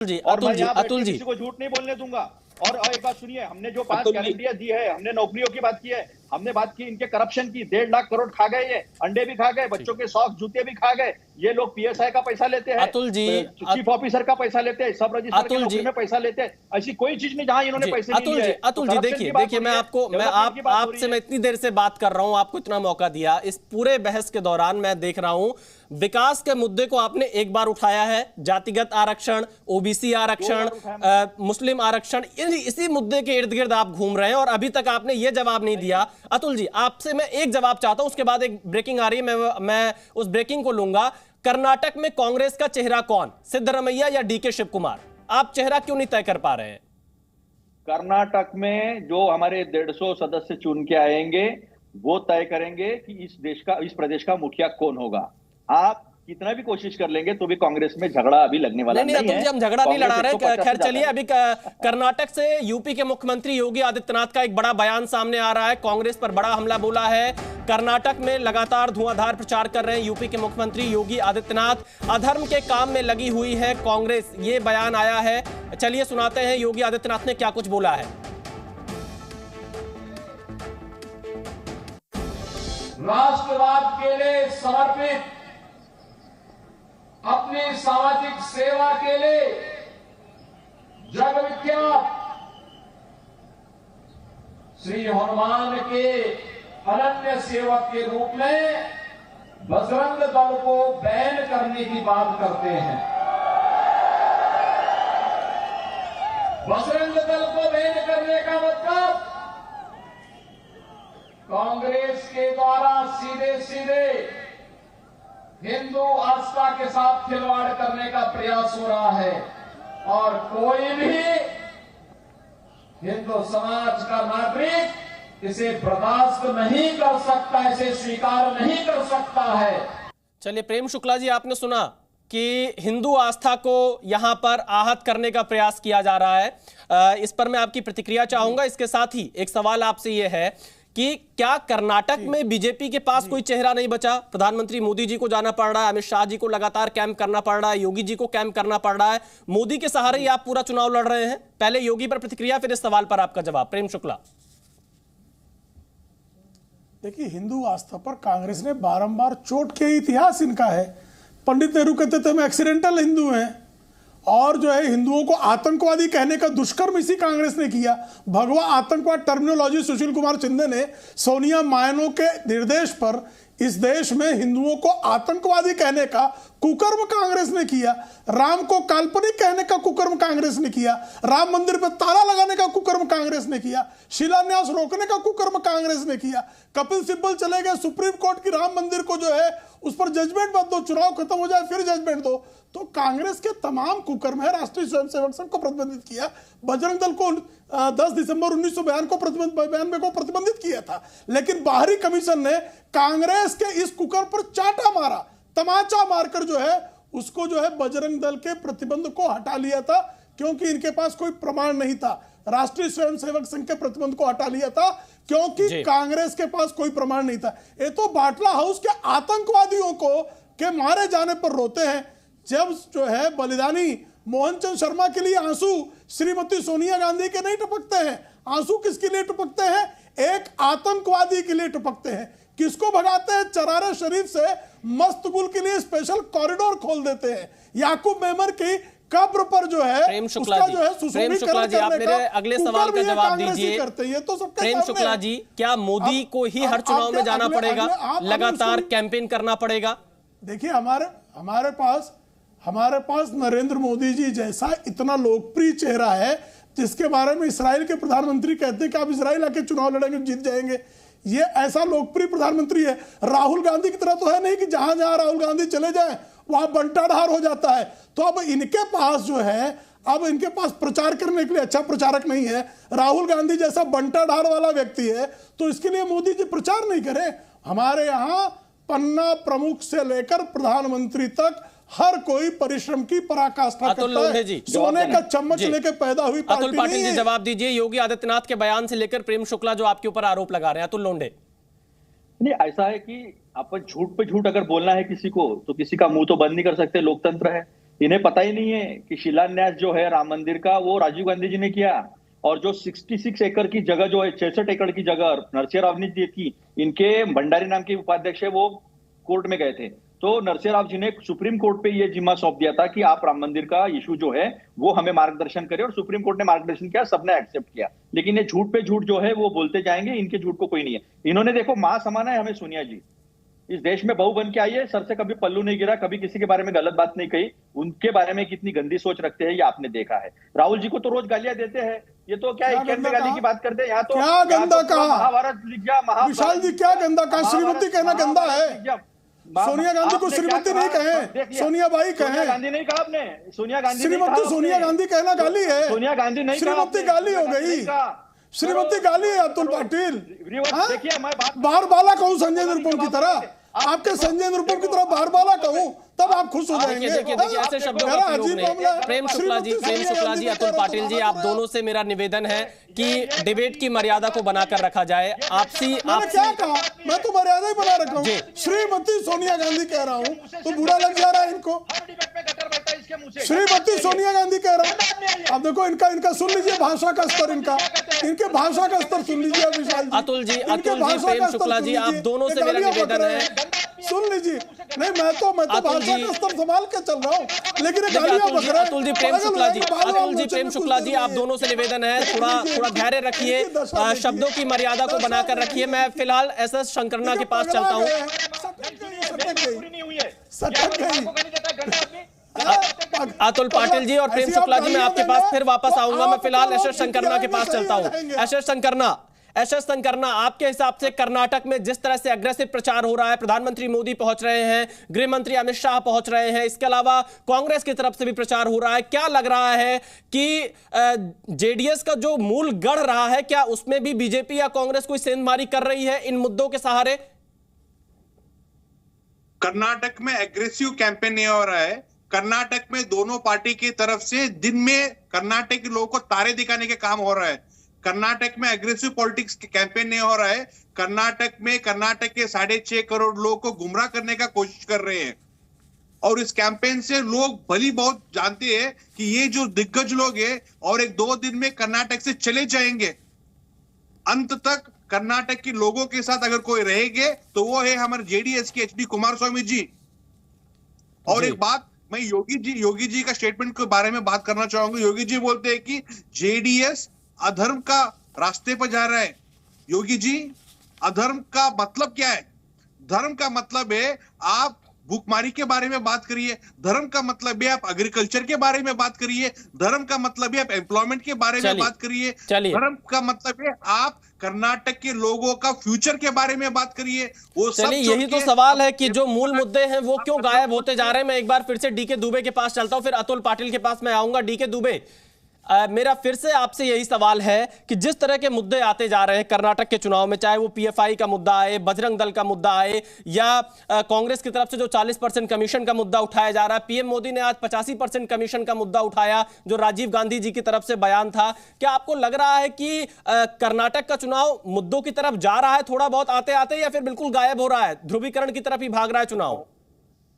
जी, और मैं यहाँ बैठ अतुल के जी, किसी को झूठ नहीं बोलने दूंगा। और एक बात सुनिए, हमने जो 5 गारंटियां दी है, हमने नौकरियों की बात की है, हमने बात की इनके करप्शन की। 1.5 लाख करोड़ खा गए, ये अंडे भी खा गए, बच्चों के सॉक्स जूते भी खा गए। ये लोग पीएसआई का पैसा लेते हैं, अतुल जी, चीफ ऑफिसर का पैसा लेते हैं, सब रजिस्ट्रार की अतुल नौकरी जी, में पैसा लेते हैं। ऐसी कोई चीज नहीं जहां इन्होंने जी, पैसे नहीं लिए है। तो अतुल जी, करप्शन देखिए की बात देखिए, हो मैं रही है, आपको डेवलपमेंट की बात हो रही आपसे है। मैं इतनी देर से बात कर रहा हूं, आपको इतना मौका दिया। इस पूरे बहस के दौरान मैं देख रहा हूं विकास के मुद्दे को आपने एक बार उठाया है, जातिगत आरक्षण, ओबीसी आरक्षण, मुस्लिम आरक्षण, इसी मुद्दे के इर्द गिर्द आप घूम रहे हैं और अभी तक आपने ये जवाब नहीं दिया। अतुल जी, आपसे मैं एक जवाब चाहता हूं, उसके बाद एक ब्रेकिंग आ रही है, मैं उस ब्रेकिंग को लूंगा। कर्नाटक में कांग्रेस का चेहरा कौन, सिद्धरमैया या डीके शिव कुमार? आप चेहरा क्यों नहीं तय कर पा रहे हैं? कर्नाटक में जो हमारे 150 सदस्य चुन के आएंगे वो तय करेंगे कि इस प्रदेश का मुखिया कौन होगा। आप कितना भी कोशिश कर लेंगे तो भी कांग्रेस में झगड़ा अभी लगने वाला नहीं है। अतुल जी, हम झगड़ा नहीं लड़ा रहे। 150 खैर चलिए, अभी कर्नाटक से यूपी के मुख्यमंत्री योगी आदित्यनाथ का एक बड़ा बयान सामने आ रहा है। कांग्रेस पर बड़ा हमला बोला है। कर्नाटक में लगातार धुआंधार प्रचार कर रहे हैं यूपी के मुख्यमंत्री योगी आदित्यनाथ। अधर्म के काम में लगी हुई है कांग्रेस, ये बयान आया है। चलिए सुनाते हैं योगी आदित्यनाथ ने क्या कुछ बोला है। राष्ट्रवाद के लिए समर्पित, अपनी सामाजिक सेवा के लिए जग विख्यात श्री हनुमान के अनन्य सेवक के रूप में बजरंग दल को बैन करने की बात करते हैं। बजरंग दल को बैन करने का मतलब कांग्रेस के द्वारा सीधे सीधे हिंदू आस्था के साथ खिलवाड़ करने का प्रयास हो रहा है और कोई भी हिंदू समाज का नागरिक इसे बर्दाश्त नहीं कर सकता, इसे स्वीकार नहीं कर सकता है। चलिए प्रेम शुक्ला जी, आपने सुना कि हिंदू आस्था को यहां पर आहत करने का प्रयास किया जा रहा है। इस पर मैं आपकी प्रतिक्रिया चाहूंगा। इसके साथ ही एक सवाल आपसे यह है कि क्या कर्नाटक में बीजेपी के पास कोई चेहरा नहीं बचा? प्रधानमंत्री मोदी जी को जाना पड़ रहा है, अमित शाह जी को लगातार कैंप करना पड़ रहा है, योगी जी को कैंप करना पड़ रहा है। मोदी के सहारे ही आप पूरा चुनाव लड़ रहे हैं। पहले योगी पर प्रतिक्रिया, फिर इस सवाल पर आपका जवाब। प्रेम शुक्ला। देखिए, हिंदू आस्था पर कांग्रेस ने बारंबार चोट के इतिहास इनका है। पंडित नेहरू कहते थे हम एक्सीडेंटल हिंदू हैं, और जो है हिंदुओं को आतंकवादी कहने का दुष्कर्म इसी कांग्रेस ने किया। भगवा आतंकवाद टर्मिनोलॉजी सुशील कुमार शिंदे ने सोनिया मायनो के निर्देश पर इस देश में हिंदुओं को आतंकवादी कहने का कुकर्म कांग्रेस ने किया। राम को काल्पनिक कहने का कुकर्म कांग्रेस ने किया। राम मंदिर पर ताला लगाने का कुकर्म कांग्रेस ने किया। शिलान्यास रोकने का कुकर्म कांग्रेस ने किया। कपिल सिब्बल चले गए सुप्रीम कोर्ट की राम मंदिर को जो है उस पर जजमेंट मत दो, चुनाव खत्म हो जाए फिर जजमेंट दो। तो कांग्रेस के तमाम कुकर्म है। राष्ट्रीय स्वयंसेवक संघ को प्रतिबंधित किया, बजरंग दल को 10 दिसंबर 1992 को प्रतिबंधित किया था, लेकिन बाहरी कमीशन ने कांग्रेस के इस कुकर्म पर चाटा मारा, तमाचा मारकर जो है उसको जो है बजरंग दल के प्रतिबंध को हटा लिया था, क्योंकि इनके पास कोई प्रमाण नहीं था। राष्ट्रीय स्वयंसेवक संघ के प्रतिबंध को हटा लिया था क्योंकि कांग्रेस के पास कोई प्रमाण नहीं था। ये तो बाटला हाउस के आतंकवादियों को के मारे जाने पर रोते हैं, जब जो है बलिदानी मोहनचंद शर्मा के लिए आंसू श्रीमती सोनिया गांधी के नहीं टपकते हैं। आंसू किसके लिए टपकते हैं? एक आतंकवादी के लिए टपकते हैं। किसको भगाते हैं? चरारे शरीफ से मस्तगुल के लिए स्पेशल कॉरिडोर खोल देते हैं। याकूब मेमन की कब्र पर जो है प्रेम शुक्ला जी, आप मेरे अगले सवाल का जवाब दीजिए। प्रेम शुक्ला जी, क्या मोदी को ही हर चुनाव में जाना पड़ेगा, लगातार कैंपेन करना पड़ेगा? देखिए, हमारे पास नरेंद्र मोदी जी जैसा इतना लोकप्रिय चेहरा है, जिसके बारे में इस्राएल के प्रधानमंत्री कहते हैं कि आप इस्राएल आके चुनाव लड़ेंगे जीत जाएंगे। ये ऐसा लोकप्रिय प्रधानमंत्री है। राहुल गांधी की तरह तो है नहीं कि जहां जहां राहुल गांधी चले जाएं वहां बंटाढार हो जाता है। तो अब इनके पास जो है, अब इनके पास प्रचार करने के लिए अच्छा प्रचारक नहीं है। राहुल गांधी जैसा बंटाढार वाला व्यक्ति है, तो इसके लिए मोदी जी प्रचार नहीं करें। हमारे यहाँ पन्ना प्रमुख से लेकर प्रधानमंत्री तक हर कोई परिश्रम की पराकाष्ठा करता है। सोने का चम्मच लेके पैदा हुई पार्टी अतुल पाटिल जी, जवाब दीजिए। योगी आदित्यनाथ के बयान से लेकर प्रेम शुक्ला जो आपके ऊपर आरोप लगा रहे हैं, अतुल लोंढे। नहीं, ऐसा है कि अपन झूठ पे झूठ अगर बोलना है किसी को, तो किसी का मुंह तो बंद नहीं कर सकते, लोकतंत्र है। इन्हें पता ही नहीं है कि शिलान्यास जो है राम मंदिर का वो राजीव गांधी जी ने किया, और जो 66 एकड़ की जगह जो है 66 एकड़ की जगह नरसिंह राव ने दी थी, इनके भंडारी नाम के उपाध्यक्ष है वो कोर्ट में गए थे, तो नरसिंह राव जी ने सुप्रीम कोर्ट पे ये जिम्मा सौंप दिया था कि आप राम मंदिर का इशू जो है वो हमें मार्गदर्शन करें, और सुप्रीम कोर्ट ने मार्गदर्शन किया, सबने एक्सेप्ट किया। लेकिन ये झूठ पे झूठ जो है वो बोलते जाएंगे, इनके झूठ को कोई नहीं है। इन्होंने देखो मां समाना है हमें सोनिया जी, इस देश में बहू बन के आई है, सर से कभी पल्लू नहीं गिरा, कभी किसी के बारे में गलत बात नहीं कही, उनके बारे में कितनी गंदी सोच रखते हैं ये आपने देखा है। राहुल जी को तो रोज गालियां देते हैं, ये तो क्या इक्यानवे गाली की बात करते हैं, यहाँ तो क्या गंदा कहा, महाभारत लिख गया, विशाल जी क्या गंदा कहा, श्रीमती कहना गंदा है, सोनिया गांधी को श्रीमती नहीं कहे, सोनिया बाई कहे, सोनिया गांधी नहीं कहा आपने, सोनिया गांधी श्रीमती सोनिया गांधी कहना गाली है, सोनिया गांधी नहीं, श्रीमती गाली हो गई, श्रीमती गाली है अतुल पाटिल। देखिए मैं बार बाला कहूँ संजय निरुपम की तरह, आपके संजय निरुपम की तरह बार बाला कहूँ तब आप खुश हो जाएंगे। देखिए ऐसे शब्दों का प्रयोग नहीं। प्रेम शुक्ला जी, अतुल पाटिल जी, आप दोनों से मेरा निवेदन है कि डिबेट की मर्यादा को बनाकर रखा जाए। मैंने क्या कहा, मैं तो मर्यादा ही बना रखा हूँ, श्रीमती सोनिया गांधी कह रहा हूँ तो बुरा लग जा रहा है इनको, श्रीमती सोनिया गांधी कह रहा हूँ। अब देखो इनका सुन लीजिए भाषा का स्तर, इनके भाषा का स्तर सुन लीजिए विशाल जी, अतुल जी, प्रेम शुक्ला जी, आप दोनों से मेरा निवेदन है, सुन लीजिए। नहीं मैं तो भाषा का स्तर संभाल के चल रहा हूँ, लेकिन अतुल जी, प्रेम शुक्ला जी, आप दोनों से निवेदन है, थोड़ा धैर्य रखिए, शब्दों की मर्यादा को बनाकर रखिए। मैं फिलहाल एसएस शंकरना के पास चलता हूँ। अतुल पाटिल जी और प्रेम शुक्ला जी, मैं आपके पास फिर वापस आऊंगा। मैं फिलहाल एसएस शंकरना के पास चलता हूँ। एसएस शंकरना, आपके हिसाब से कर्नाटक में जिस तरह से अग्रेसिव प्रचार हो रहा है, प्रधानमंत्री मोदी पहुंच रहे हैं, गृह मंत्री अमित शाह पहुंच रहे हैं, इसके अलावा कांग्रेस की तरफ से भी प्रचार हो रहा है, क्या लग रहा है कि जेडीएस का जो मूल गढ़ रहा है, क्या उसमें भी बीजेपी या कांग्रेस कोई सेंधमारी कर रही है इन मुद्दों के सहारे? कर्नाटक में एग्रेसिव कैंपेन नहीं हो रहा है। कर्नाटक में दोनों पार्टी की तरफ से दिन में कर्नाटक के लोगों को तारे दिखाने के काम हो रहा है। कर्नाटक में एग्रेसिव पॉलिटिक्स कैंपेन नहीं हो रहा है। कर्नाटक में कर्नाटक के 6.5 करोड़ लोगों को गुमराह करने का कोशिश कर रहे हैं, और इस कैंपेन से लोग भली बहुत जानते हैं कि ये जो दिग्गज लोग हैं और 1-2 दिन में कर्नाटक से चले जाएंगे। अंत तक कर्नाटक के लोगों के साथ अगर कोई रहेंगे तो वो है हमारे जेडीएस के एचडी कुमारस्वामी जी। और एक बात मैं योगी जी का स्टेटमेंट के बारे में बात करना चाहूंगा। योगी जी बोलते हैं कि जेडीएस अधर्म का रास्ते पर जा रहा है। योगी जी, अधर्म का मतलब क्या है? धर्म का मतलब है आप भूखमारी के बारे में बात करिए, धर्म का मतलब है आप एग्रीकल्चर के बारे में बात करिए, धर्म का मतलब है आप एम्प्लॉयमेंट के बारे में बात करिए, धर्म का मतलब है आप कर्नाटक के लोगों का फ्यूचर के बारे में बात करिए। वो सब यही तो सवाल है कि जो मूल मुद्दे हैं वो क्यों गायब होते जा रहे हैं। मैं एक बार फिर से डीके दुबे के पास चलता हूं, फिर अतुल पाटिल के पास मैं आऊंगा। डीके दुबे, मेरा फिर से आपसे यही सवाल है कि जिस तरह के मुद्दे आते जा रहे हैं कर्नाटक के चुनाव में, चाहे वो पीएफआई का मुद्दा आए, बजरंग दल का मुद्दा आए, या कांग्रेस की तरफ से जो 40% कमीशन का मुद्दा उठाया जा रहा है, पीएम मोदी ने आज 85% कमीशन का मुद्दा उठाया जो राजीव गांधी जी की तरफ से बयान था। क्या आपको लग रहा है कि कर्नाटक का चुनाव मुद्दों की तरफ जा रहा है थोड़ा बहुत आते आते, या फिर बिल्कुल गायब हो रहा है, ध्रुवीकरण की तरफ ही भाग रहा है चुनाव?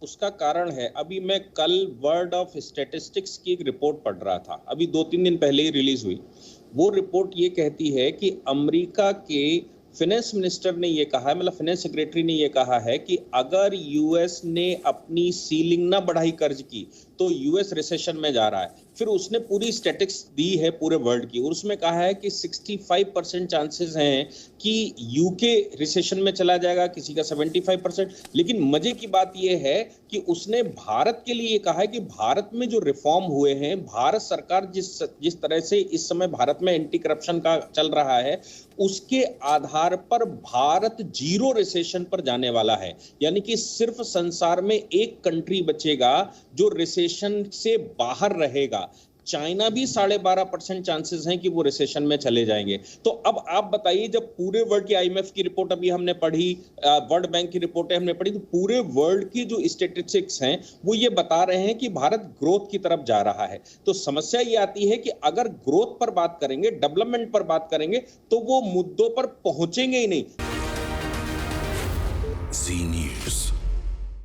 उसका कारण है, अभी मैं कल वर्ल्ड ऑफ स्टैटिस्टिक्स की एक रिपोर्ट पढ़ रहा था, अभी 2-3 दिन पहले ही रिलीज हुई। वो रिपोर्ट ये कहती है कि अमेरिका के फाइनेंस मिनिस्टर ने ये कहा है, मतलब फाइनेंस सेक्रेटरी ने ये कहा है कि अगर यूएस ने अपनी सीलिंग ना बढ़ाई कर्ज की तो यूएस रिसेशन में जा रहा है। फिर उसने पूरी स्टैटिस्टिक्स दी है पूरे वर्ल्ड की, और उसमें कहा है कि 65% चांसेस हैं कि यूके रिसेशन में चला जाएगा, किसी का 75%। लेकिन मजे की बात यह है कि उसने भारत के लिए कहा है कि भारत में जो रिफॉर्म हुए हैं, भारत सरकार जिस तरह से इस समय भारत में एंटी करप्शन का चल रहा है, उसके आधार पर भारत 0 रिसेशन पर जाने वाला है। यानी कि सिर्फ संसार में एक कंट्री बचेगा जो रिसेशन से बाहर रहेगा। चाइना भी 12.5% चांसेस हैं कि वो रिसेशन में चले जाएंगे। तो अब आप बताइए, जब पूरे वर्ल्ड की आईएमएफ की रिपोर्ट अभी हमने पढ़ी, वर्ल्ड बैंक की रिपोर्टें हमने पढ़ी, तो पूरे वर्ल्ड की जो स्टैटिस्टिक्स हैं वो ये बता रहे हैं कि भारत ग्रोथ की तरफ जा रहा है। तो समस्या ये आती है कि अगर ग्रोथ पर बात करेंगे, डेवलपमेंट पर बात करेंगे, तो वो मुद्दों पर पहुंचेंगे ही नहीं।